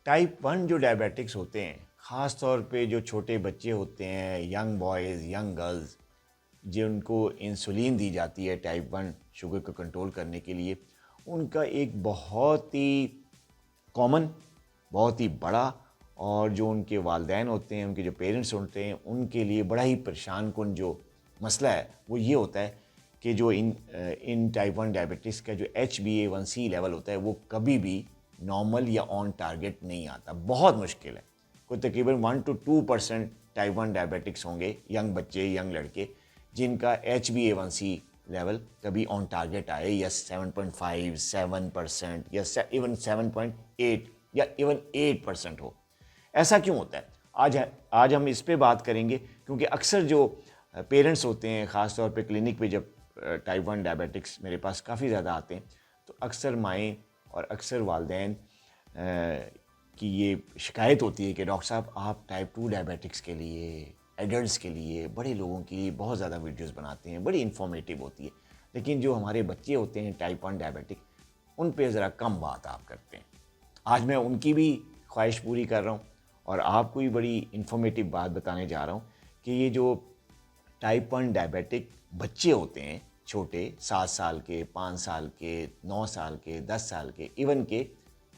Type 1 जो diabetics होते हैं, ख़ास तौर पे जो छोटे बच्चे होते हैं, यंग बॉयज़, यंग गर्ल्स, जिनको इंसुलिन दी जाती है टाइप 1 शुगर को कंट्रोल करने के लिए, उनका एक बहुत ही कॉमन, बहुत ही बड़ा, और जो उनके वालिदैन होते हैं, उनके जो पेरेंट्स होते हैं, उनके लिए बड़ा ही परेशान कुन जो मसला है वो ये होता है कि जो इन टाइप 1 डायबिटीज़ का जो HbA1c लेवल होता है वो कभी भी नॉर्मल या ऑन टारगेट नहीं आता, बहुत मुश्किल है। कोई तकरीबन 1 to 2% टाइप 1 डायबिटिक्स होंगे, यंग बच्चे, यंग लड़के, जिनका HbA1c लेवल कभी ऑन टारगेट आए, या 7.5, 7% या इवन 7.8 या इवन 8% हो। ऐसा क्यों होता है? आज हम इस पे बात करेंगे, क्योंकि अक्सर जो पेरेंट्स होते हैं, ख़ास तौर पे क्लिनिक पे जब टाइप 1 डायबिटिक्स मेरे पास काफ़ी ज़्यादा आते हैं, तो अक्सर माएँ और अक्सर वालिदैन की ये शिकायत होती है कि डॉक्टर साहब आप टाइप 2 डायबिटिक्स के लिए, एडल्ट्स के लिए, बड़े लोगों के लिए बहुत ज़्यादा वीडियोस बनाते हैं, बड़ी इन्फॉर्मेटिव होती है, लेकिन जो हमारे बच्चे होते हैं टाइप 1 डायबिटिक, उन पे ज़रा कम बात आप करते हैं। आज मैं उनकी भी ख्वाहिश पूरी कर रहा हूँ और आपको भी बड़ी इन्फॉर्मेटिव बात बताने जा रहा हूँ कि ये जो टाइप 1 डायबिटिक बच्चे होते हैं, छोटे, 7 साल के, 5 साल के, 9 साल के, 10 साल के, इवन के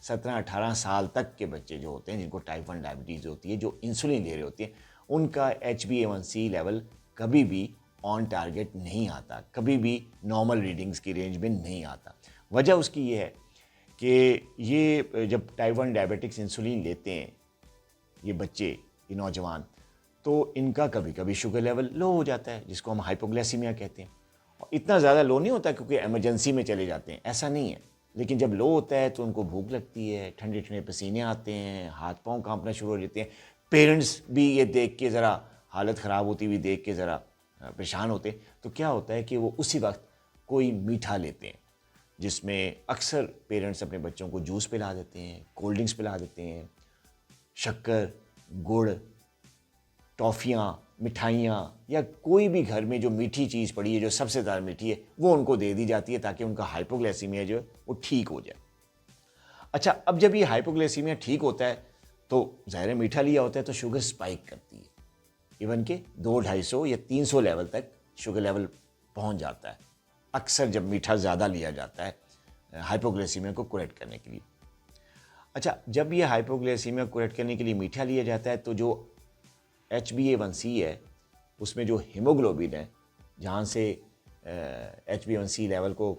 17-18 साल तक के बच्चे जो होते हैं, जिनको टाइप 1 डायबिटीज़ होती है, जो इंसुलिन ले रहे होते हैं, उनका HbA1c लेवल कभी भी ऑन टारगेट नहीं आता, कभी भी नॉर्मल रीडिंग्स की रेंज में नहीं आता। वजह उसकी ये है कि ये जब टाइप 1 डायबिटिक्स इंसुलिन लेते हैं, ये बच्चे, ये नौजवान, तो इनका कभी कभी शुगर लेवल लो हो जाता है, जिसको हम हाइपोग्लाइसीमिया कहते हैं। और इतना ज़्यादा लो नहीं होता क्योंकि इमरजेंसी में चले जाते हैं, ऐसा नहीं है। लेकिन जब लो होता है तो उनको भूख लगती है, ठंडे ठंडे पसीने आते हैं, हाथ पाँव कांपना शुरू हो जाते हैं। पेरेंट्स भी ये देख के ज़रा हालत ख़राब होती हुई देख के ज़रा परेशान होते हैं। तो क्या होता है कि वो उसी वक्त कोई मीठा लेते हैं, जिसमें अक्सर पेरेंट्स अपने बच्चों को जूस पिला देते हैं, कोल्ड ड्रिंक्स पिला देते हैं, शक्कर, गुड़, टॉफ़ियाँ, मिठाइयाँ, या कोई भी घर में जो मीठी चीज़ पड़ी है, जो सबसे ज़्यादा मीठी है, वो उनको दे दी जाती है ताकि उनका हाइपोग्लाइसीमिया जो है वो ठीक हो जाए। अच्छा, अब जब ये हाइपोग्लाइसीमिया ठीक होता है तो ज़ाहिर है मीठा लिया होता है तो शुगर स्पाइक करती है, इवन के 200-250 या 300 लेवल तक शुगर लेवल पहुंच जाता है, अक्सर जब मीठा ज़्यादा लिया जाता है हाइपोग्लाइसीमिया को करेक्ट करने के लिए। अच्छा, जब ये हाइपोग्लाइसीमिया करेक्ट करने के लिए मीठा लिया जाता है तो जो HbA1c है, उसमें जो हीमोग्लोबिन है, जहाँ से HbA1c लेवल को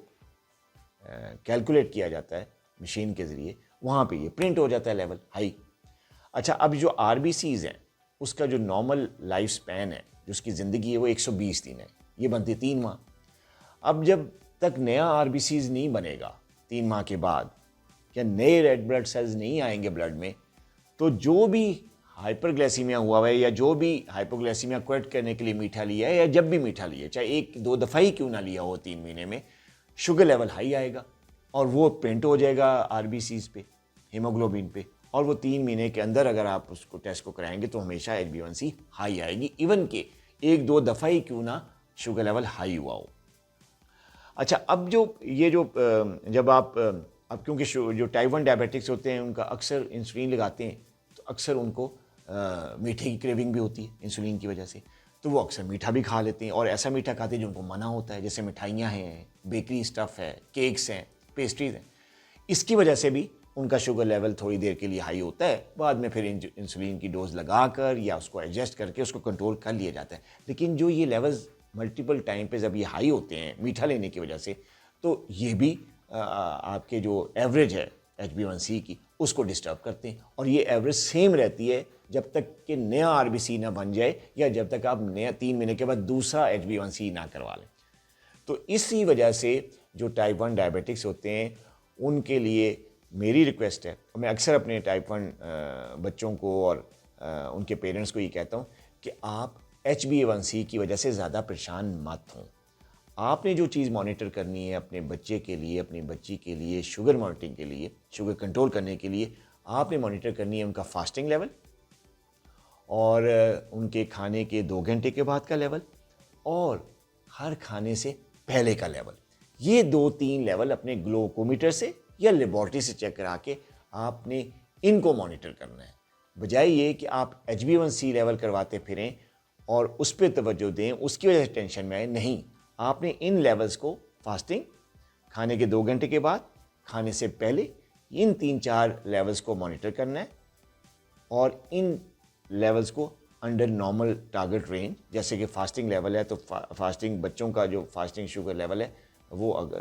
कैलकुलेट किया जाता है मशीन के ज़रिए, वहाँ पे ये प्रिंट हो जाता है लेवल हाई। अच्छा, अब जो RBCs हैं, उसका जो नॉर्मल लाइफ स्पैन है, जो उसकी ज़िंदगी है, वो 120 दिन है, ये बनती 3 माह। अब जब तक नया RBCs नहीं बनेगा 3 माह के बाद, या नए रेड ब्लड सेल्स नहीं आएंगे ब्लड में, तो जो भी हाइपरग्लाइसीमिया हुआ है या जो भी हाइपोग्लाइसीमिया करेक्ट करने के लिए मीठा लिया है, या जब भी मीठा लिया, चाहे 1-2 दफ़ा ही क्यों ना लिया हो 3 महीने में, शुगर लेवल हाई आएगा और वो प्रिंट हो जाएगा RBCs पे, हीमोग्लोबिन पे, और वो 3 महीने के अंदर अगर आप उसको टेस्ट को कराएंगे तो हमेशा HbA1c हाई आएगी, इवन के 1-2 दफ़ा ही क्यों ना शुगर लेवल हाई हुआ हो। अच्छा, अब जो ये जो जब आप अब क्योंकि जो टाइप 1 डायबिटिक्स होते हैं उनका अक्सर इंसुलिन लगाते हैं, तो अक्सर उनको मीठे की क्रेविंग भी होती है इंसुलिन की वजह से, तो वो अक्सर मीठा भी खा लेते हैं, और ऐसा मीठा खाते हैं जो उनको मना होता है, जैसे मिठाइयाँ हैं, बेकरी स्टफ़ है, केक्स हैं, पेस्ट्रीज़ हैं। इसकी वजह से भी उनका शुगर लेवल थोड़ी देर के लिए हाई होता है, बाद में फिर इंसुलिन की डोज लगाकर या उसको एडजस्ट करके उसको कंट्रोल कर लिया जाता है। लेकिन जो ये लेवल्स मल्टीपल टाइम पे जब ये हाई होते हैं मीठा लेने की वजह से, तो ये भी आपके जो एवरेज है HbA1c की, उसको डिस्टर्ब करते हैं, और ये एवरेज सेम रहती है जब तक कि नया RBC ना बन जाए, या जब तक आप नया 3 महीने के बाद दूसरा HbA1c ना करवा लें। तो इसी वजह से जो टाइप 1 डायबिटिक्स होते हैं उनके लिए मेरी रिक्वेस्ट है, और मैं अक्सर अपने टाइप 1 बच्चों को और उनके पेरेंट्स को ये कहता हूँ कि आप HbA1c की वजह से ज़्यादा परेशान मत हों। आपने जो चीज़ मॉनिटर करनी है अपने बच्चे के लिए, अपनी बच्ची के लिए, शुगर मॉनिटरिंग के लिए, शुगर कंट्रोल करने के लिए, आपने मॉनिटर करनी है उनका फास्टिंग लेवल, और उनके खाने के 2 घंटे के बाद का लेवल, और हर खाने से पहले का लेवल। ये 2-3 लेवल अपने ग्लूकोमीटर से या लेबॉरेटरी से चेक करा के आपने इनको मॉनिटर करना है, बजाय ये कि आप HbA1c लेवल करवाते फिरें और उस पर तवज्जो दें, उसकी वजह से टेंशन में आए। नहीं, आपने इन लेवल्स को फास्टिंग, खाने के 2 घंटे के बाद, खाने से पहले, इन 3-4 लेवल्स को मॉनिटर करना है और इन लेवल्स को अंडर नॉर्मल टारगेट रेंज, जैसे कि फास्टिंग लेवल है तो फास्टिंग बच्चों का जो फास्टिंग शुगर लेवल है वो अगर